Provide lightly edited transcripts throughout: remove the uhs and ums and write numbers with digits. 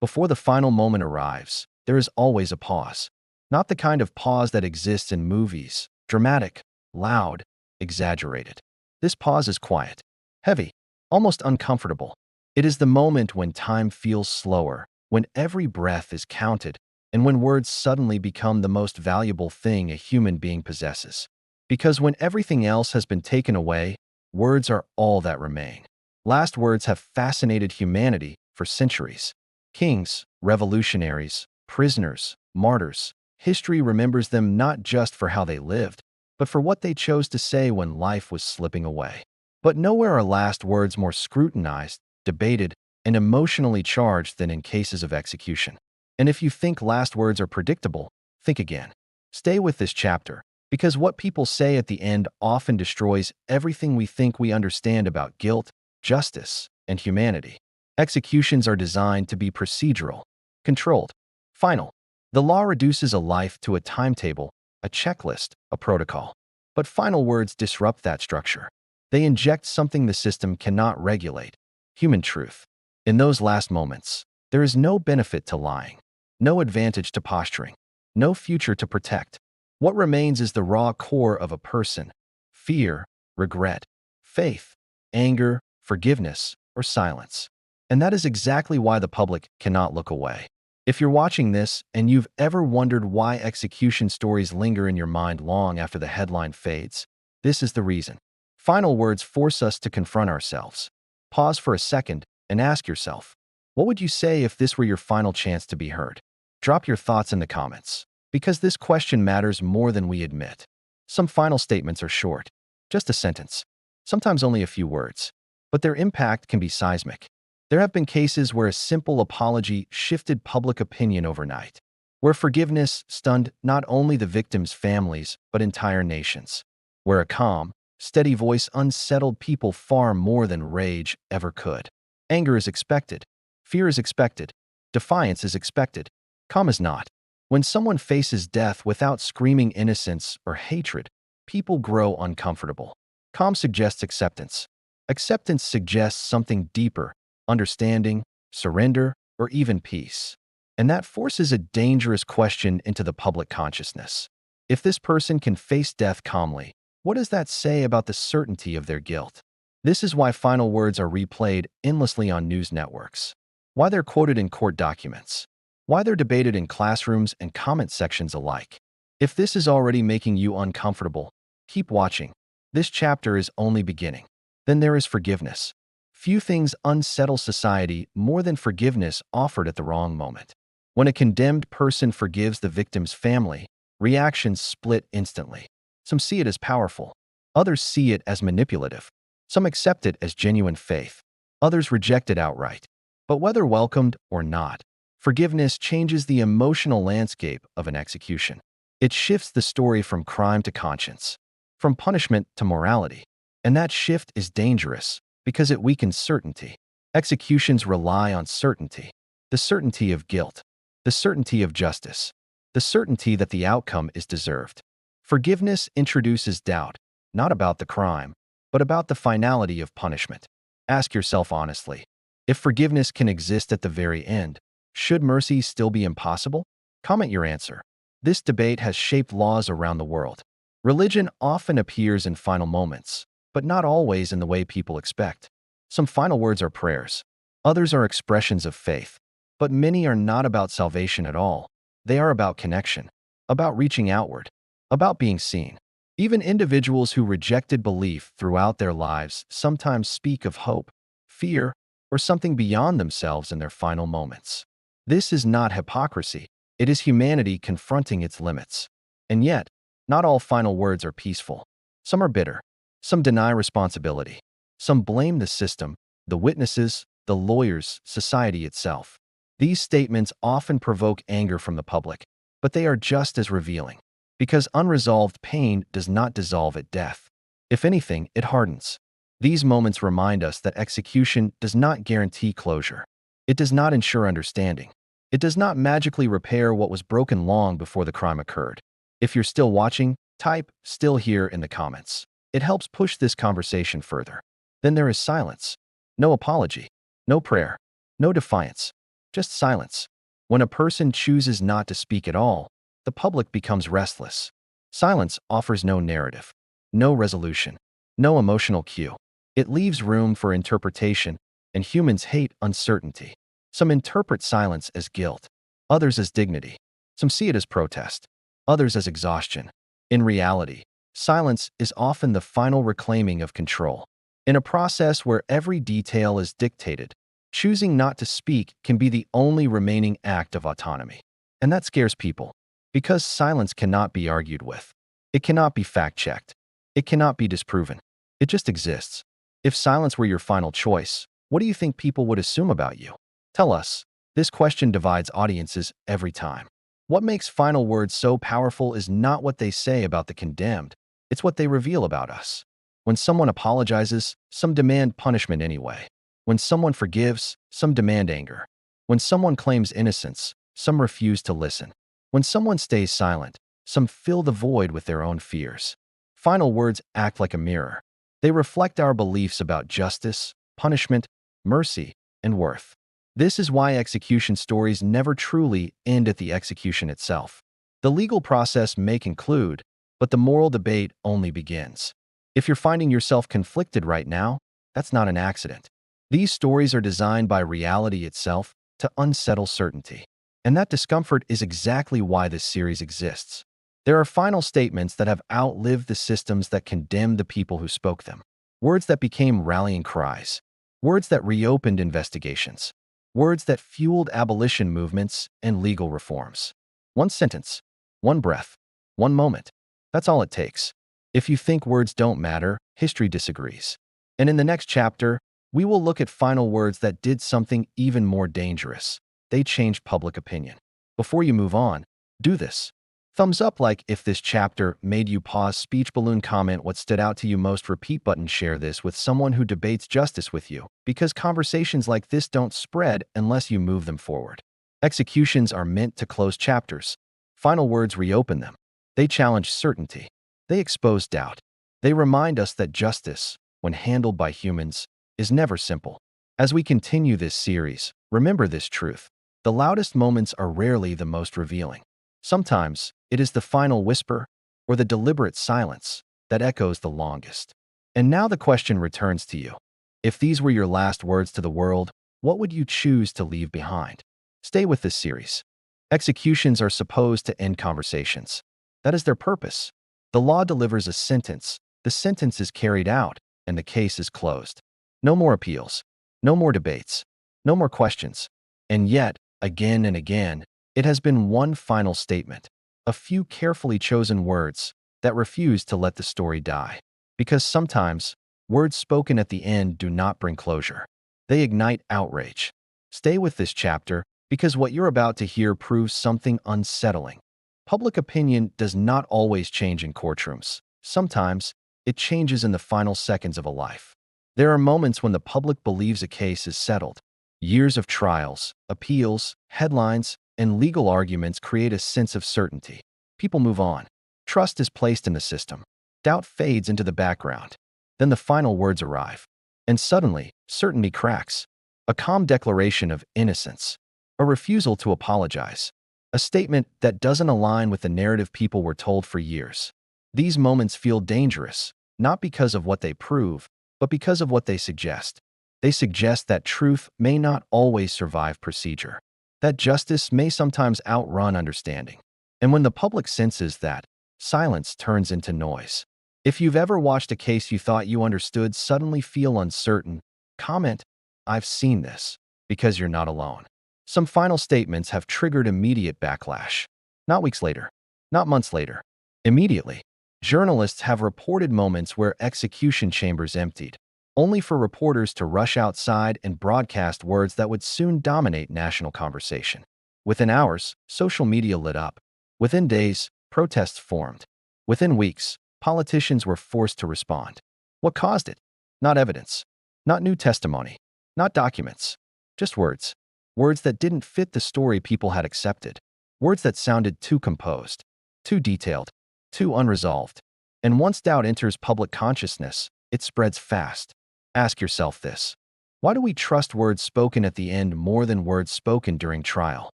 Before the final moment arrives, there is always a pause. Not the kind of pause that exists in movies, dramatic, loud, exaggerated. This pause is quiet, heavy, almost uncomfortable. It is the moment when time feels slower, when every breath is counted, and when words suddenly become the most valuable thing a human being possesses. Because when everything else has been taken away, words are all that remain. Last words have fascinated humanity for centuries. Kings, revolutionaries, prisoners, martyrs. History remembers them not just for how they lived, but for what they chose to say when life was slipping away. But nowhere are last words more scrutinized, debated, and emotionally charged than in cases of execution. And if you think last words are predictable, think again. Stay with this chapter, because what people say at the end often destroys everything we think we understand about guilt, justice, and humanity. Executions are designed to be procedural, controlled, final. The law reduces a life to a timetable, a checklist, a protocol. But final words disrupt that structure. They inject something the system cannot regulate: human truth. In those last moments, there is no benefit to lying, no advantage to posturing, no future to protect. What remains is the raw core of a person: fear, regret, faith, anger, forgiveness, or silence. And that is exactly why the public cannot look away. If you're watching this and you've ever wondered why execution stories linger in your mind long after the headline fades, this is the reason. Final words force us to confront ourselves. Pause for a second and ask yourself, what would you say if this were your final chance to be heard? Drop your thoughts in the comments, because this question matters more than we admit. Some final statements are short, just a sentence, sometimes only a few words, but their impact can be seismic. There have been cases where a simple apology shifted public opinion overnight, where forgiveness stunned not only the victims' families, but entire nations, where a calm, steady voice unsettled people far more than rage ever could. Anger is expected, fear is expected, defiance is expected, calm is not. When someone faces death without screaming innocence or hatred, people grow uncomfortable. Calm suggests acceptance. Acceptance suggests something deeper: understanding, surrender, or even peace. And that forces a dangerous question into the public consciousness. If this person can face death calmly, what does that say about the certainty of their guilt? This is why final words are replayed endlessly on news networks, why they're quoted in court documents, why they're debated in classrooms and comment sections alike. If this is already making you uncomfortable, keep watching. This chapter is only beginning. Then there is forgiveness. Few things unsettle society more than forgiveness offered at the wrong moment. When a condemned person forgives the victim's family, reactions split instantly. Some see it as powerful. Others see it as manipulative. Some accept it as genuine faith. Others reject it outright. But whether welcomed or not, forgiveness changes the emotional landscape of an execution. It shifts the story from crime to conscience, from punishment to morality. And that shift is dangerous, because it weakens certainty. Executions rely on certainty: the certainty of guilt, the certainty of justice, the certainty that the outcome is deserved. Forgiveness introduces doubt, not about the crime, but about the finality of punishment. Ask yourself honestly, if forgiveness can exist at the very end, should mercy still be impossible? Comment your answer. This debate has shaped laws around the world. Religion often appears in final moments, but not always in the way people expect. Some final words are prayers. Others are expressions of faith. But many are not about salvation at all. They are about connection, about reaching outward, about being seen. Even individuals who rejected belief throughout their lives sometimes speak of hope, fear, or something beyond themselves in their final moments. This is not hypocrisy. It is humanity confronting its limits. And yet, not all final words are peaceful. Some are bitter. Some deny responsibility. Some blame the system, the witnesses, the lawyers, society itself. These statements often provoke anger from the public, but they are just as revealing. Because unresolved pain does not dissolve at death. If anything, it hardens. These moments remind us that execution does not guarantee closure. It does not ensure understanding. It does not magically repair what was broken long before the crime occurred. If you're still watching, type "still here" in the comments. It helps push this conversation further. Then there is silence. No apology, no prayer, no defiance. just silence. When a person chooses not to speak at all, the public becomes restless. Silence offers no narrative, no resolution, no emotional cue. It leaves room for interpretation, and humans hate uncertainty. Some interpret silence as guilt, others as dignity. Some see it as protest, others as exhaustion. In reality, silence is often the final reclaiming of control. In a process where every detail is dictated, choosing not to speak can be the only remaining act of autonomy. And that scares people, because silence cannot be argued with. It cannot be fact-checked. It cannot be disproven. It just exists. If silence were your final choice, what do you think people would assume about you? Tell us. This question divides audiences every time. What makes final words so powerful is not what they say about the condemned, it's what they reveal about us. When someone apologizes, some demand punishment anyway. When someone forgives, some demand anger. When someone claims innocence, some refuse to listen. When someone stays silent, some fill the void with their own fears. Final words act like a mirror. They reflect our beliefs about justice, punishment, mercy, and worth. This is why execution stories never truly end at the execution itself. The legal process may conclude, but the moral debate only begins. If you're finding yourself conflicted right now, that's not an accident. These stories are designed by reality itself to unsettle certainty. And that discomfort is exactly why this series exists. There are final statements that have outlived the systems that condemned the people who spoke them. Words that became rallying cries. Words that reopened investigations. Words that fueled abolition movements and legal reforms. One sentence, one breath, one moment. That's all it takes. If you think words don't matter, history disagrees. And in the next chapter, we will look at final words that did something even more dangerous. They changed public opinion. Before you move on, do this. Thumbs up like if this chapter made you pause. Speech balloon comment what stood out to you most. Repeat button share this with someone who debates justice with you, because conversations like this don't spread unless you move them forward. Executions are meant to close chapters. Final words reopen them. They challenge certainty. They expose doubt. They remind us that justice, when handled by humans, is never simple. As we continue this series, remember this truth. The loudest moments are rarely the most revealing. Sometimes, it is the final whisper or the deliberate silence that echoes the longest. And now the question returns to you. If these were your last words to the world, what would you choose to leave behind? Stay with this series. Executions are supposed to end conversations. That is their purpose. The law delivers a sentence, the sentence is carried out, and the case is closed. No more appeals. No more debates. No more questions. And yet, again and again, it has been one final statement. A few carefully chosen words that refuse to let the story die. Because sometimes, words spoken at the end do not bring closure. They ignite outrage. Stay with this chapter, because what you're about to hear proves something unsettling. Public opinion does not always change in courtrooms. Sometimes, it changes in the final seconds of a life. There are moments when the public believes a case is settled. Years of trials, appeals, headlines, and legal arguments create a sense of certainty. People move on. Trust is placed in the system. Doubt fades into the background. Then the final words arrive. And suddenly, certainty cracks. A calm declaration of innocence. A refusal to apologize. A statement that doesn't align with the narrative people were told for years. These moments feel dangerous, not because of what they prove, but because of what they suggest. They suggest that truth may not always survive procedure. That justice may sometimes outrun understanding. And when the public senses that, silence turns into noise. If you've ever watched a case you thought you understood suddenly feel uncertain, comment, "I've seen this," because you're not alone. Some final statements have triggered immediate backlash. Not weeks later, not months later. Immediately, journalists have reported moments where execution chambers emptied, only for reporters to rush outside and broadcast words that would soon dominate national conversation. Within hours, social media lit up. Within days, protests formed. Within weeks, politicians were forced to respond. What caused it? Not evidence. Not new testimony. Not documents. Just words. Words that didn't fit the story people had accepted. Words that sounded too composed, too detailed, too unresolved. And once doubt enters public consciousness, it spreads fast. Ask yourself this. Why do we trust words spoken at the end more than words spoken during trial?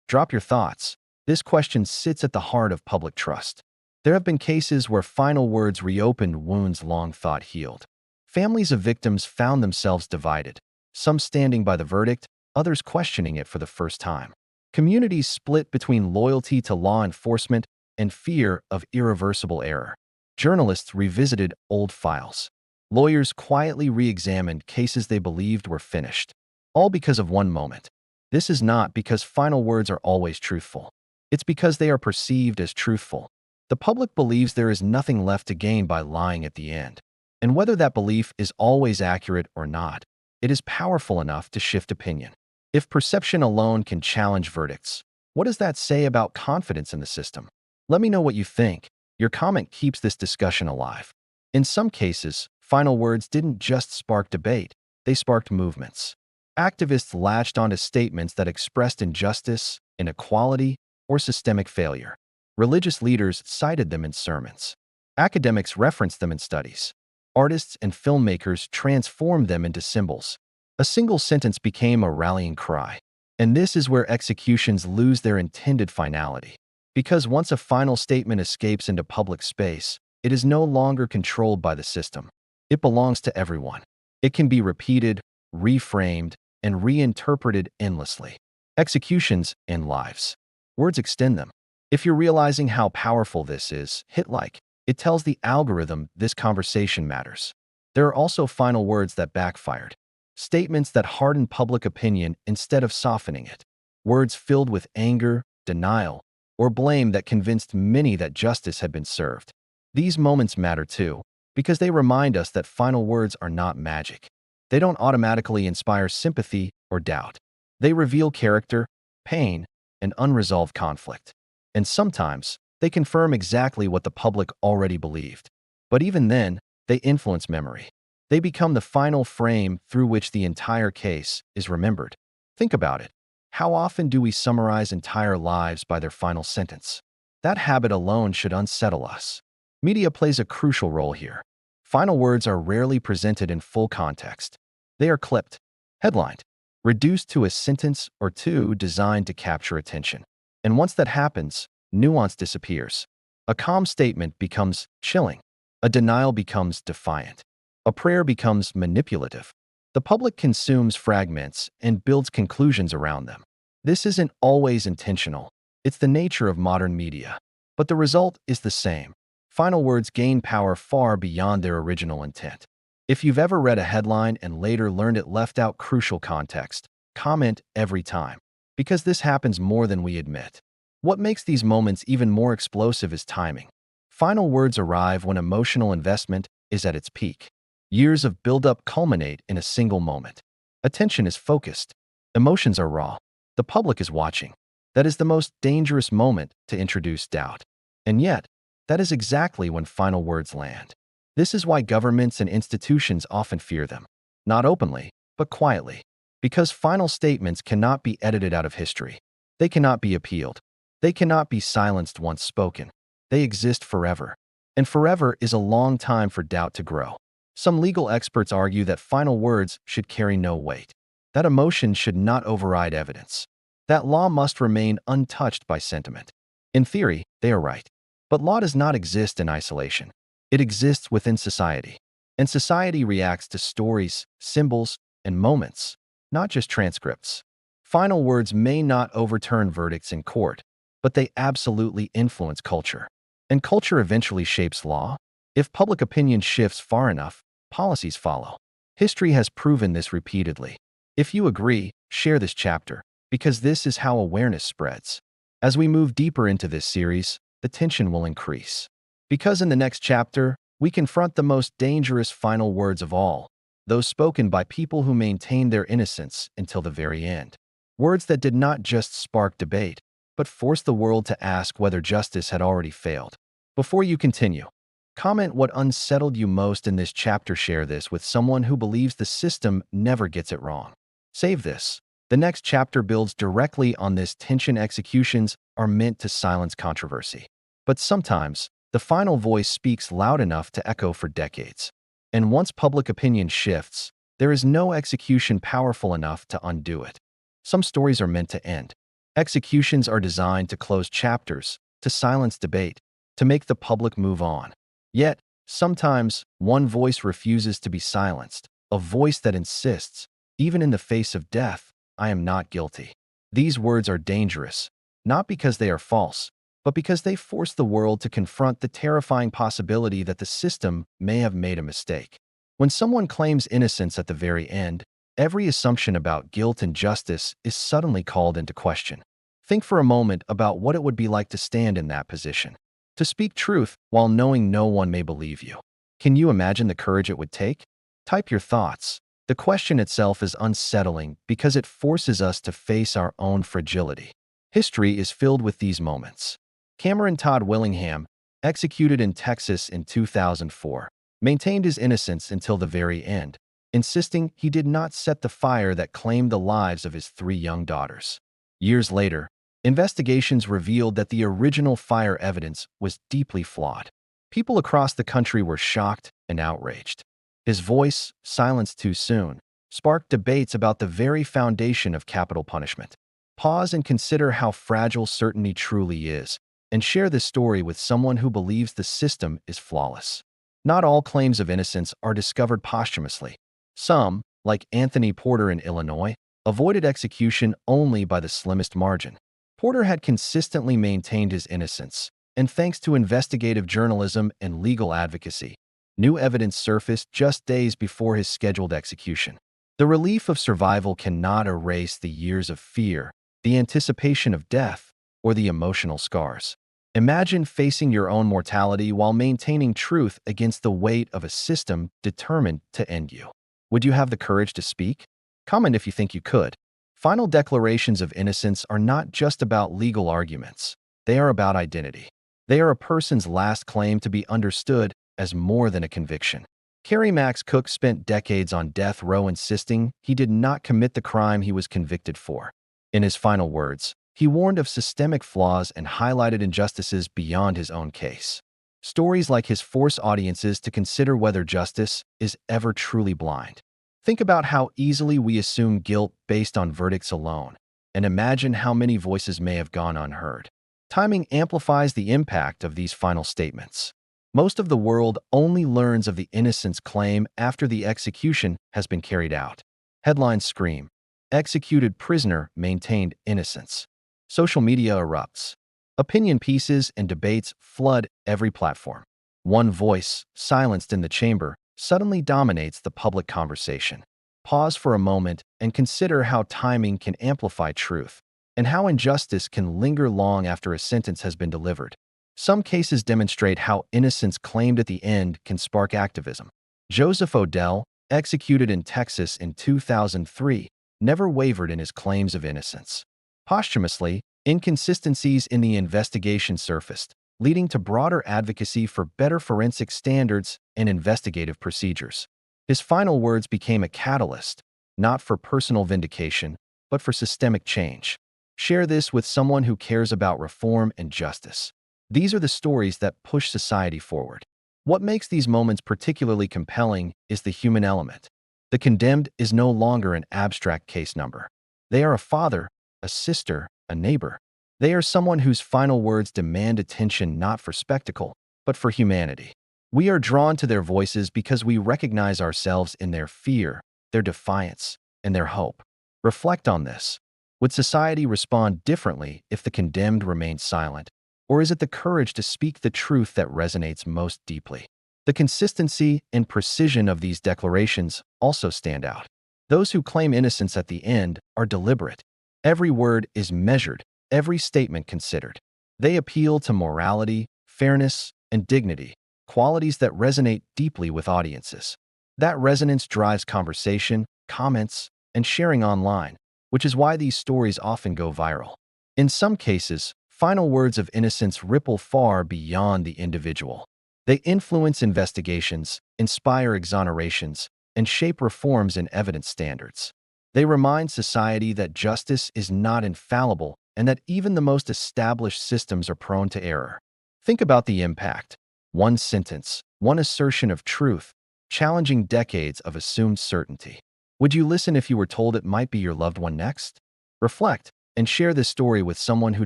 Drop your thoughts. This question sits at the heart of public trust. There have been cases where final words reopened wounds long thought healed. Families of victims found themselves divided, some standing by the verdict, others questioning it for the first time. Communities split between loyalty to law enforcement and fear of irreversible error. Journalists revisited old files. Lawyers quietly re-examined cases they believed were finished, all because of one moment. This is not because final words are always truthful. It's because they are perceived as truthful. The public believes there is nothing left to gain by lying at the end. And whether that belief is always accurate or not, it is powerful enough to shift opinion. If perception alone can challenge verdicts, what does that say about confidence in the system? Let me know what you think. Your comment keeps this discussion alive. In some cases, final words didn't just spark debate, they sparked movements. Activists latched onto statements that expressed injustice, inequality, or systemic failure. Religious leaders cited them in sermons. Academics referenced them in studies. Artists and filmmakers transformed them into symbols. A single sentence became a rallying cry. And this is where executions lose their intended finality. Because once a final statement escapes into public space, it is no longer controlled by the system. It belongs to everyone. It can be repeated, reframed, and reinterpreted endlessly. Executions end lives. Words extend them. If you're realizing how powerful this is, hit like. It tells the algorithm this conversation matters. There are also final words that backfired. Statements that hardened public opinion instead of softening it. Words filled with anger, denial, or blame that convinced many that justice had been served. These moments matter too, because they remind us that final words are not magic. They don't automatically inspire sympathy or doubt. They reveal character, pain, and unresolved conflict. And sometimes, they confirm exactly what the public already believed. But even then, they influence memory. They become the final frame through which the entire case is remembered. Think about it. How often do we summarize entire lives by their final sentence? That habit alone should unsettle us. Media plays a crucial role here. Final words are rarely presented in full context. They are clipped, headlined, reduced to a sentence or two designed to capture attention. And once that happens, nuance disappears. A calm statement becomes chilling. A denial becomes defiant. A prayer becomes manipulative. The public consumes fragments and builds conclusions around them. This isn't always intentional. It's the nature of modern media. But the result is the same. Final words gain power far beyond their original intent. If you've ever read a headline and later learned it left out crucial context, comment every time. Because this happens more than we admit. What makes these moments even more explosive is timing. Final words arrive when emotional investment is at its peak. Years of buildup culminate in a single moment. Attention is focused. Emotions are raw. The public is watching. That is the most dangerous moment to introduce doubt. And yet, that is exactly when final words land. This is why governments and institutions often fear them. Not openly, but quietly. Because final statements cannot be edited out of history. They cannot be appealed. They cannot be silenced once spoken. They exist forever. And forever is a long time for doubt to grow. Some legal experts argue that final words should carry no weight. That emotion should not override evidence. That law must remain untouched by sentiment. In theory, they are right. But law does not exist in isolation. It exists within society. And society reacts to stories, symbols, and moments, not just transcripts. Final words may not overturn verdicts in court, but they absolutely influence culture. And culture eventually shapes law. If public opinion shifts far enough, policies follow. History has proven this repeatedly. If you agree, share this chapter, because this is how awareness spreads. As we move deeper into this series, the tension will increase. Because in the next chapter, we confront the most dangerous final words of all, those spoken by people who maintained their innocence until the very end. Words that did not just spark debate, but forced the world to ask whether justice had already failed. Before you continue, comment what unsettled you most in this chapter. Share this with someone who believes the system never gets it wrong. Save this. The next chapter builds directly on this tension. Executions are meant to silence controversy. But sometimes, the final voice speaks loud enough to echo for decades. And once public opinion shifts, There is no execution powerful enough to undo it. Some stories are meant to end. Executions are designed to close chapters, to silence debate, to make the public move on. Yet, sometimes, one voice refuses to be silenced, a voice that insists, even in the face of death, "I am not guilty." These words are dangerous, not because they are false, but because they force the world to confront the terrifying possibility that the system may have made a mistake. When someone claims innocence at the very end, every assumption about guilt and justice is suddenly called into question. Think for a moment about what it would be like to stand in that position. To speak truth while knowing no one may believe you. Can you imagine the courage it would take? Type your thoughts. The question itself is unsettling because it forces us to face our own fragility. History is filled with these moments. Cameron Todd Willingham, executed in Texas in 2004, maintained his innocence until the very end, insisting he did not set the fire that claimed the lives of his 3 young daughters. Years later, investigations revealed that the original fire evidence was deeply flawed. People across the country were shocked and outraged. His voice, silenced too soon, sparked debates about the very foundation of capital punishment. Pause and consider how fragile certainty truly is, and share this story with someone who believes the system is flawless. Not all claims of innocence are discovered posthumously. Some, like Anthony Porter in Illinois, avoided execution only by the slimmest margin. Porter had consistently maintained his innocence, and thanks to investigative journalism and legal advocacy, new evidence surfaced just days before his scheduled execution. The relief of survival cannot erase the years of fear, the anticipation of death, or the emotional scars. Imagine facing your own mortality while maintaining truth against the weight of a system determined to end you. Would you have the courage to speak? Comment if you think you could. Final declarations of innocence are not just about legal arguments. They are about identity. They are a person's last claim to be understood as more than a conviction. Kerry Max Cook spent decades on death row insisting he did not commit the crime he was convicted for. In his final words, he warned of systemic flaws and highlighted injustices beyond his own case. Stories like his force audiences to consider whether justice is ever truly blind. Think about how easily we assume guilt based on verdicts alone, and imagine how many voices may have gone unheard. Timing amplifies the impact of these final statements. Most of the world only learns of the innocence claim after the execution has been carried out. Headlines scream, "Executed prisoner maintained innocence." Social media erupts. Opinion pieces and debates flood every platform. One voice, silenced in the chamber, suddenly dominates the public conversation. Pause for a moment and consider how timing can amplify truth, and how injustice can linger long after a sentence has been delivered. Some cases demonstrate how innocence claimed at the end can spark activism. Joseph Odell, executed in Texas in 2003, never wavered in his claims of innocence. Posthumously, inconsistencies in the investigation surfaced, leading to broader advocacy for better forensic standards and investigative procedures. His final words became a catalyst, not for personal vindication, but for systemic change. Share this with someone who cares about reform and justice. These are the stories that push society forward. What makes these moments particularly compelling is the human element. The condemned is no longer an abstract case number. They are a father, a sister, a neighbor. They are someone whose final words demand attention not for spectacle, but for humanity. We are drawn to their voices because we recognize ourselves in their fear, their defiance, and their hope. Reflect on this. Would society respond differently if the condemned remained silent? Or is it the courage to speak the truth that resonates most deeply? The consistency and precision of these declarations also stand out. Those who claim innocence at the end are deliberate. Every word is measured, every statement considered. They appeal to morality, fairness, and dignity, qualities that resonate deeply with audiences. That resonance drives conversation, comments, and sharing online, which is why these stories often go viral. In some cases, final words of innocence ripple far beyond the individual. They influence investigations, inspire exonerations, and shape reforms in evidence standards. They remind society that justice is not infallible and that even the most established systems are prone to error. Think about the impact. One sentence, one assertion of truth, challenging decades of assumed certainty. Would you listen if you were told it might be your loved one next? Reflect and share this story with someone who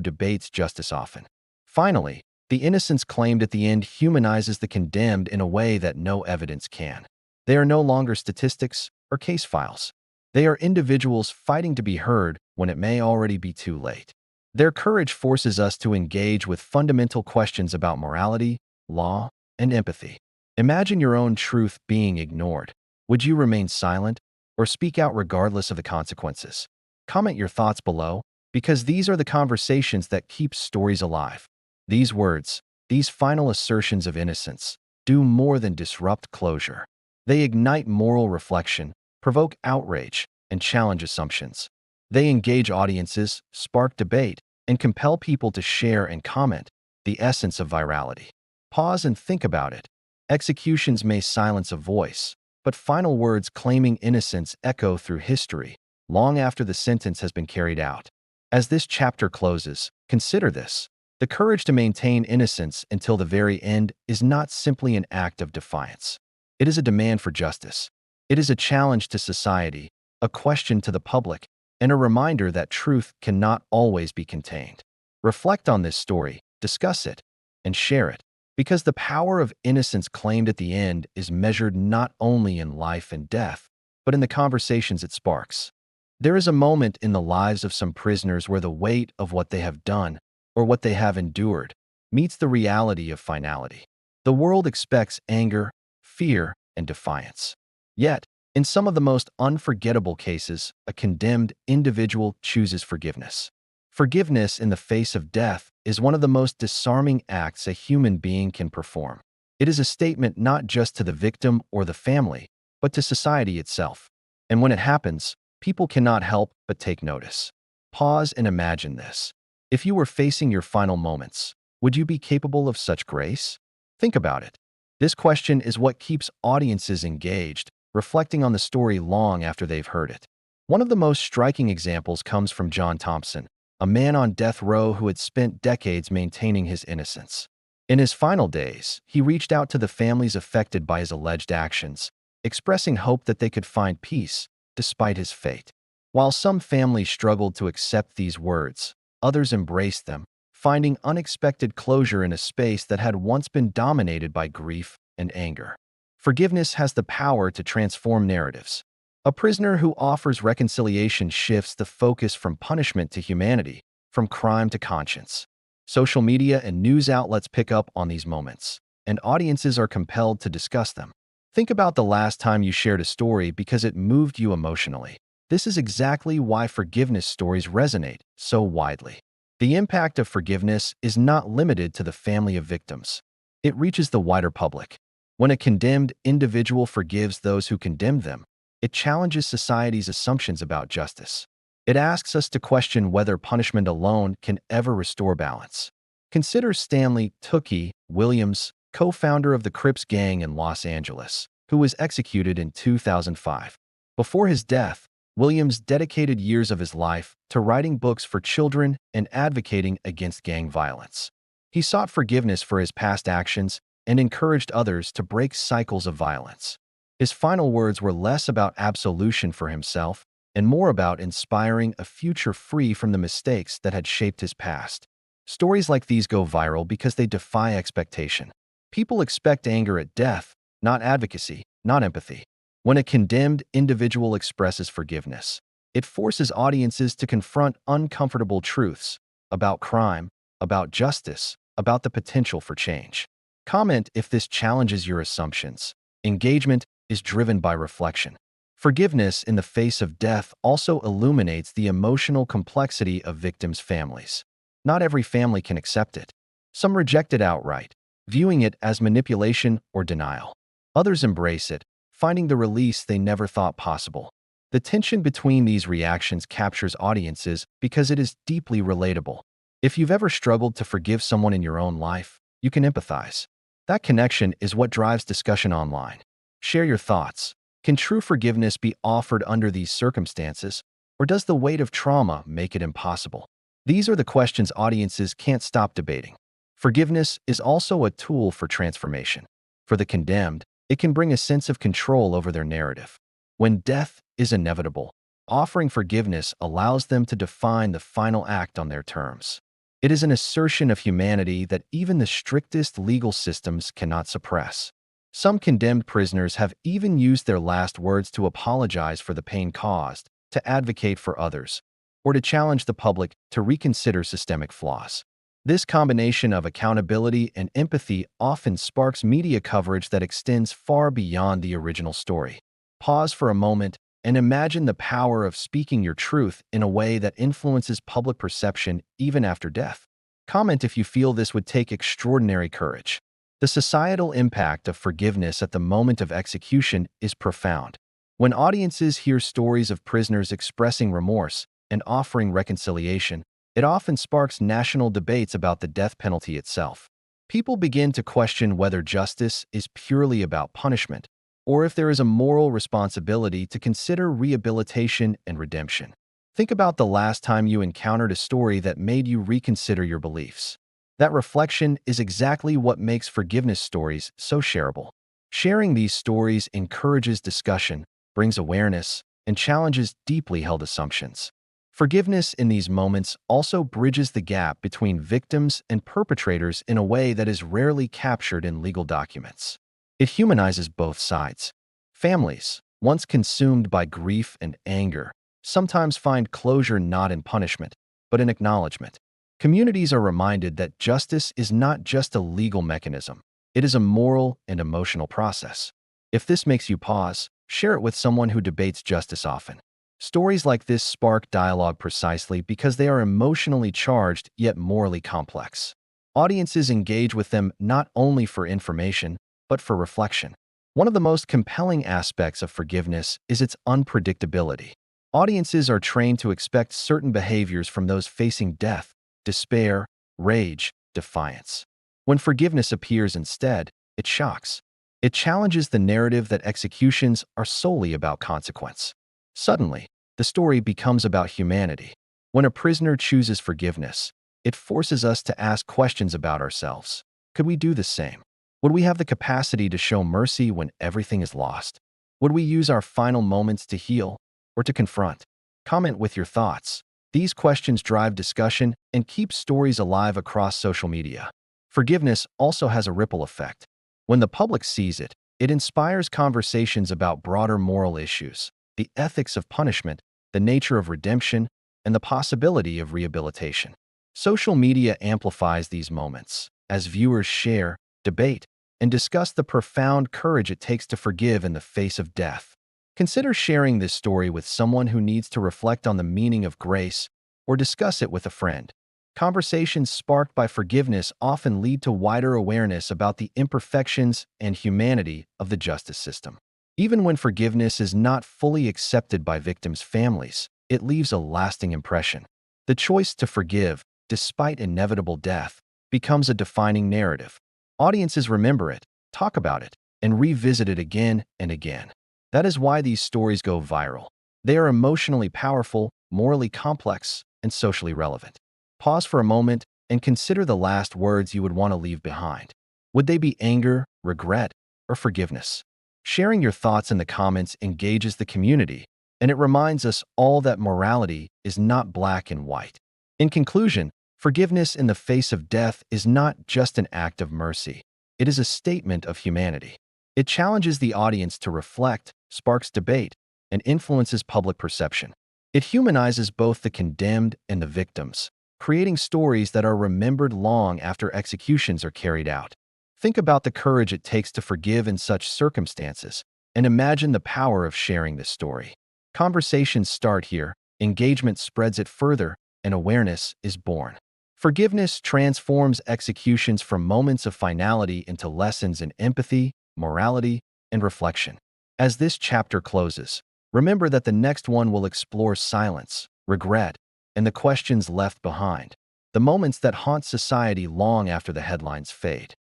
debates justice often. Finally, the innocence claimed at the end humanizes the condemned in a way that no evidence can. They are no longer statistics or case files. They are individuals fighting to be heard when it may already be too late. Their courage forces us to engage with fundamental questions about morality, law, and empathy. Imagine your own truth being ignored. Would you remain silent or speak out regardless of the consequences? Comment your thoughts below, because these are the conversations that keep stories alive. These words, these final assertions of innocence, do more than disrupt closure. They ignite moral reflection, provoke outrage, and challenge assumptions. They engage audiences, spark debate, and compel people to share and comment, the essence of virality. Pause and think about it. Executions may silence a voice, but final words claiming innocence echo through history, long after the sentence has been carried out. As this chapter closes, consider this. The courage to maintain innocence until the very end is not simply an act of defiance. It is a demand for justice. It is a challenge to society, a question to the public, and a reminder that truth cannot always be contained. Reflect on this story, discuss it, and share it, because the power of innocence claimed at the end is measured not only in life and death, but in the conversations it sparks. There is a moment in the lives of some prisoners where the weight of what they have done, or what they have endured, meets the reality of finality. The world expects anger, fear, and defiance. Yet, in some of the most unforgettable cases, a condemned individual chooses forgiveness. Forgiveness in the face of death is one of the most disarming acts a human being can perform. It is a statement not just to the victim or the family, but to society itself. And when it happens, people cannot help but take notice. Pause and imagine this. If you were facing your final moments, would you be capable of such grace? Think about it. This question is what keeps audiences engaged, reflecting on the story long after they've heard it. One of the most striking examples comes from John Thompson, a man on death row who had spent decades maintaining his innocence. In his final days, he reached out to the families affected by his alleged actions, expressing hope that they could find peace despite his fate. While some families struggled to accept these words, others embraced them, finding unexpected closure in a space that had once been dominated by grief and anger. Forgiveness has the power to transform narratives. A prisoner who offers reconciliation shifts the focus from punishment to humanity, from crime to conscience. Social media and news outlets pick up on these moments, and audiences are compelled to discuss them. Think about the last time you shared a story because it moved you emotionally. This is exactly why forgiveness stories resonate so widely. The impact of forgiveness is not limited to the family of victims. It reaches the wider public. When a condemned individual forgives those who condemned them, it challenges society's assumptions about justice. It asks us to question whether punishment alone can ever restore balance. Consider Stanley Tookie Williams, co-founder of the Crips gang in Los Angeles, who was executed in 2005. Before his death, Williams dedicated years of his life to writing books for children and advocating against gang violence. He sought forgiveness for his past actions and encouraged others to break cycles of violence. His final words were less about absolution for himself and more about inspiring a future free from the mistakes that had shaped his past. Stories like these go viral because they defy expectation. People expect anger at death, not advocacy, not empathy. When a condemned individual expresses forgiveness, it forces audiences to confront uncomfortable truths about crime, about justice, about the potential for change. Comment if this challenges your assumptions. Engagement is driven by reflection. Forgiveness in the face of death also illuminates the emotional complexity of victims' families. Not every family can accept it. Some reject it outright, viewing it as manipulation or denial. Others embrace it, finding the release they never thought possible. The tension between these reactions captures audiences because it is deeply relatable. If you've ever struggled to forgive someone in your own life, you can empathize. That connection is what drives discussion online. Share your thoughts. Can true forgiveness be offered under these circumstances, or does the weight of trauma make it impossible? These are the questions audiences can't stop debating. Forgiveness is also a tool for transformation. For the condemned, It can bring a sense of control over their narrative. When death is inevitable, offering forgiveness allows them to define the final act on their terms. It is an assertion of humanity that even the strictest legal systems cannot suppress. Some condemned prisoners have even used their last words to apologize for the pain caused, to advocate for others, or to challenge the public to reconsider systemic flaws. This combination of accountability and empathy often sparks media coverage that extends far beyond the original story. Pause for a moment and imagine the power of speaking your truth in a way that influences public perception even after death. Comment if you feel this would take extraordinary courage. The societal impact of forgiveness at the moment of execution is profound. When audiences hear stories of prisoners expressing remorse and offering reconciliation, it often sparks national debates about the death penalty itself. People begin to question whether justice is purely about punishment, or if there is a moral responsibility to consider rehabilitation and redemption. Think about the last time you encountered a story that made you reconsider your beliefs. That reflection is exactly what makes forgiveness stories so shareable. Sharing these stories encourages discussion, brings awareness, and challenges deeply held assumptions. Forgiveness in these moments also bridges the gap between victims and perpetrators in a way that is rarely captured in legal documents. It humanizes both sides. Families, once consumed by grief and anger, sometimes find closure not in punishment, but in acknowledgement. Communities are reminded that justice is not just a legal mechanism, it is a moral and emotional process. If this makes you pause, share it with someone who debates justice often. Stories like this spark dialogue precisely because they are emotionally charged yet morally complex. Audiences engage with them not only for information, but for reflection. One of the most compelling aspects of forgiveness is its unpredictability. Audiences are trained to expect certain behaviors from those facing death: despair, rage, defiance. When forgiveness appears instead, it shocks. It challenges the narrative that executions are solely about consequence. Suddenly, the story becomes about humanity. When a prisoner chooses forgiveness, it forces us to ask questions about ourselves. Could we do the same? Would we have the capacity to show mercy when everything is lost? Would we use our final moments to heal or to confront? Comment with your thoughts. These questions drive discussion and keep stories alive across social media. Forgiveness also has a ripple effect. When the public sees it, it inspires conversations about broader moral issues, the ethics of punishment, the nature of redemption, and the possibility of rehabilitation. Social media amplifies these moments as viewers share, debate, and discuss the profound courage it takes to forgive in the face of death. Consider sharing this story with someone who needs to reflect on the meaning of grace, or discuss it with a friend. Conversations sparked by forgiveness often lead to wider awareness about the imperfections and humanity of the justice system. Even when forgiveness is not fully accepted by victims' families, it leaves a lasting impression. The choice to forgive, despite inevitable death, becomes a defining narrative. Audiences remember it, talk about it, and revisit it again and again. That is why these stories go viral. They are emotionally powerful, morally complex, and socially relevant. Pause for a moment and consider the last words you would want to leave behind. Would they be anger, regret, or forgiveness? Sharing your thoughts in the comments engages the community, and it reminds us all that morality is not black and white. In conclusion, forgiveness in the face of death is not just an act of mercy. It is a statement of humanity. It challenges the audience to reflect, sparks debate, and influences public perception. It humanizes both the condemned and the victims, creating stories that are remembered long after executions are carried out. Think about the courage it takes to forgive in such circumstances, and imagine the power of sharing this story. Conversations start here, engagement spreads it further, and awareness is born. Forgiveness transforms executions from moments of finality into lessons in empathy, morality, and reflection. As this chapter closes, remember that the next one will explore silence, regret, and the questions left behind, the moments that haunt society long after the headlines fade.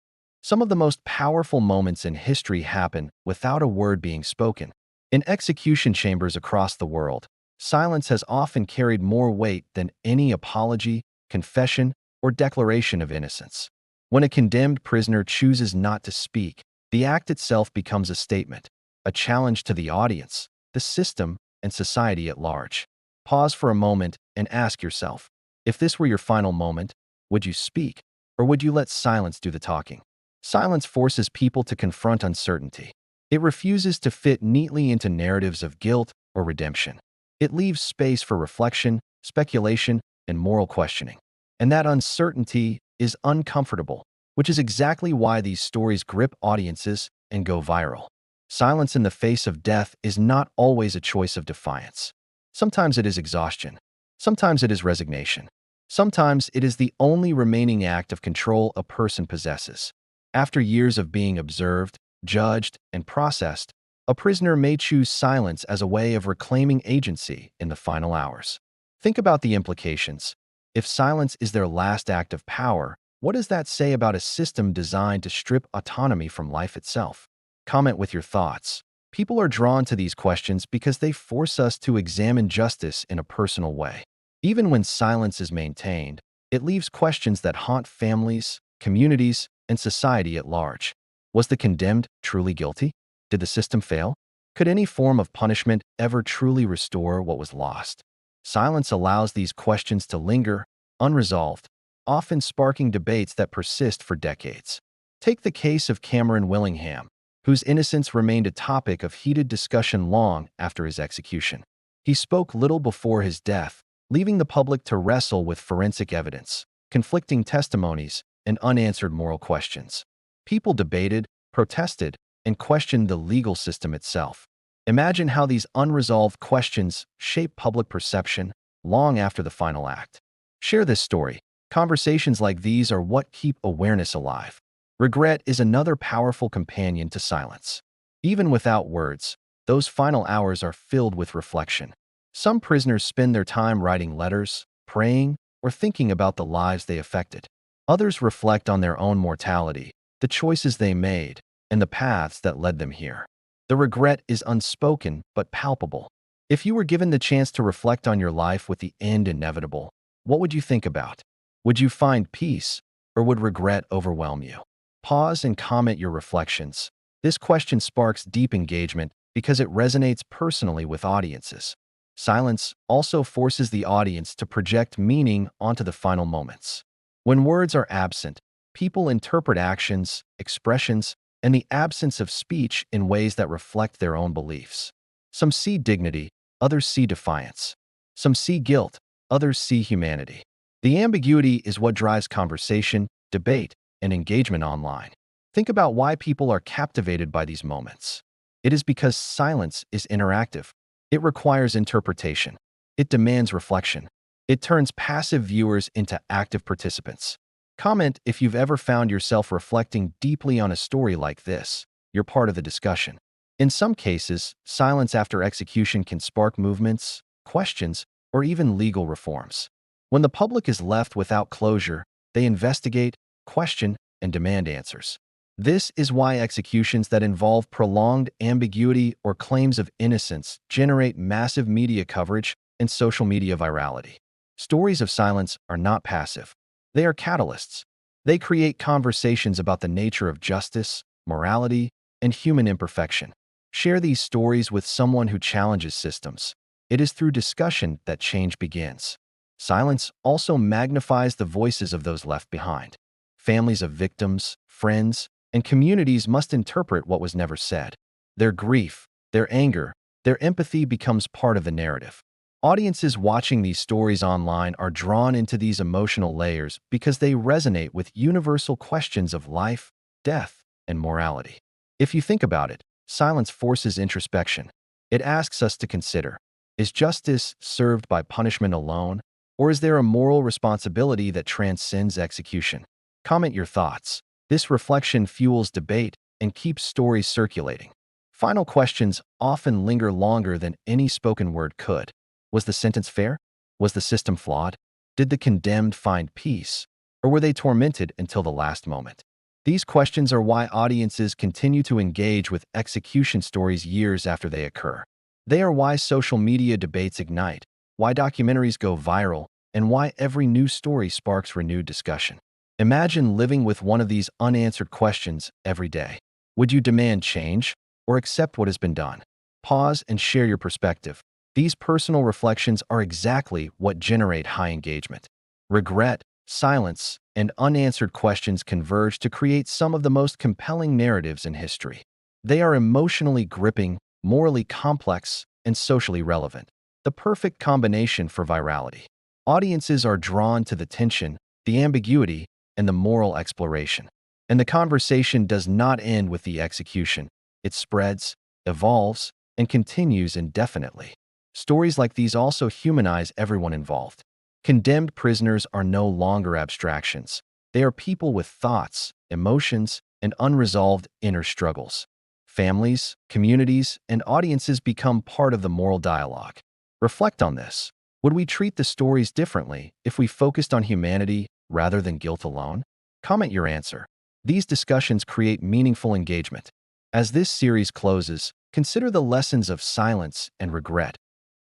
Some of the most powerful moments in history happen without a word being spoken. In execution chambers across the world, silence has often carried more weight than any apology, confession, or declaration of innocence. When a condemned prisoner chooses not to speak, The act itself becomes a statement, a challenge to the audience, the system, and society at large. Pause for a moment and ask yourself, if this were your final moment, would you speak, or would you let silence do the talking? Silence forces people to confront uncertainty. It refuses to fit neatly into narratives of guilt or redemption. It leaves space for reflection, speculation, and moral questioning. And that uncertainty is uncomfortable, which is exactly why these stories grip audiences and go viral. Silence in the face of death is not always a choice of defiance. Sometimes it is exhaustion. Sometimes it is resignation. Sometimes it is the only remaining act of control a person possesses. After years of being observed, judged, and processed, a prisoner may choose silence as a way of reclaiming agency in the final hours. Think about the implications. If silence is their last act of power, what does that say about a system designed to strip autonomy from life itself? Comment with your thoughts. People are drawn to these questions because they force us to examine justice in a personal way. Even when silence is maintained, it leaves questions that haunt families, communities, and society at large. Was the condemned truly guilty? Did the system fail? Could any form of punishment ever truly restore what was lost? Silence allows these questions to linger, unresolved, often sparking debates that persist for decades. Take the case of Cameron Willingham, whose innocence remained a topic of heated discussion long after his execution. He spoke little before his death, leaving the public to wrestle with forensic evidence, conflicting testimonies, and unanswered moral questions. People debated, protested, and questioned the legal system itself. Imagine how these unresolved questions shape public perception long after the final act. Share this story. Conversations like these are what keep awareness alive. Regret is another powerful companion to silence. Even without words, those final hours are filled with reflection. Some prisoners spend their time writing letters, praying, or thinking about the lives they affected. Others reflect on their own mortality, the choices they made, and the paths that led them here. The regret is unspoken but palpable. If you were given the chance to reflect on your life with the end inevitable, what would you think about? Would you find peace, or would regret overwhelm you? Pause and comment your reflections. This question sparks deep engagement because it resonates personally with audiences. Silence also forces the audience to project meaning onto the final moments. When words are absent, people interpret actions, expressions, and the absence of speech in ways that reflect their own beliefs. Some see dignity, others see defiance. Some see guilt, others see humanity. The ambiguity is what drives conversation, debate, and engagement online. Think about why people are captivated by these moments. It is because silence is interactive. It requires interpretation. It demands reflection. It turns passive viewers into active participants. Comment if you've ever found yourself reflecting deeply on a story like this. You're part of the discussion. In some cases, silence after execution can spark movements, questions, or even legal reforms. When the public is left without closure, they investigate, question, and demand answers. This is why executions that involve prolonged ambiguity or claims of innocence generate massive media coverage and social media virality. Stories of silence are not passive. They are catalysts. They create conversations about the nature of justice, morality, and human imperfection. Share these stories with someone who challenges systems. It is through discussion that change begins. Silence also magnifies the voices of those left behind. Families of victims, friends, and communities must interpret what was never said. Their grief, their anger, their empathy becomes part of the narrative. Audiences watching these stories online are drawn into these emotional layers because they resonate with universal questions of life, death, and morality. If you think about it, silence forces introspection. It asks us to consider, is justice served by punishment alone, or is there a moral responsibility that transcends execution? Comment your thoughts. This reflection fuels debate and keeps stories circulating. Final questions often linger longer than any spoken word could. Was the sentence fair? Was the system flawed? Did the condemned find peace? Or were they tormented until the last moment? These questions are why audiences continue to engage with execution stories years after they occur. They are why social media debates ignite, why documentaries go viral, and why every new story sparks renewed discussion. Imagine living with one of these unanswered questions every day. Would you demand change or accept what has been done? Pause and share your perspective. These personal reflections are exactly what generate high engagement. Regret, silence, and unanswered questions converge to create some of the most compelling narratives in history. They are emotionally gripping, morally complex, and socially relevant. The perfect combination for virality. Audiences are drawn to the tension, the ambiguity, and the moral exploration. And the conversation does not end with the execution. It spreads, evolves, and continues indefinitely. Stories like these also humanize everyone involved. Condemned prisoners are no longer abstractions. They are people with thoughts, emotions, and unresolved inner struggles. Families, communities, and audiences become part of the moral dialogue. Reflect on this. Would we treat the stories differently if we focused on humanity rather than guilt alone? Comment your answer. These discussions create meaningful engagement. As this series closes, consider the lessons of silence and regret.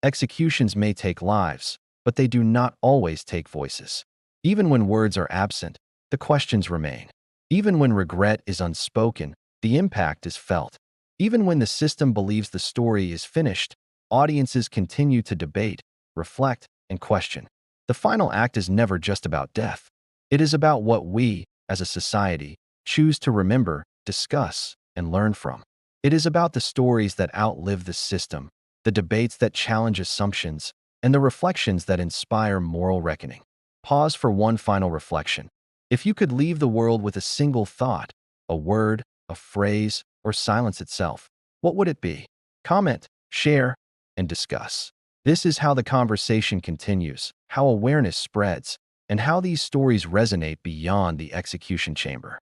Executions may take lives, but they do not always take voices. Even when words are absent, the questions remain. Even when regret is unspoken, the impact is felt. Even when the system believes the story is finished, audiences continue to debate, reflect, and question. The final act is never just about death. It is about what we, as a society, choose to remember, discuss, and learn from. It is about the stories that outlive the system, the debates that challenge assumptions, and the reflections that inspire moral reckoning. Pause for one final reflection. If you could leave the world with a single thought, a word, a phrase, or silence itself, what would it be? Comment, share, and discuss. This is how the conversation continues, how awareness spreads, and how these stories resonate beyond the execution chamber.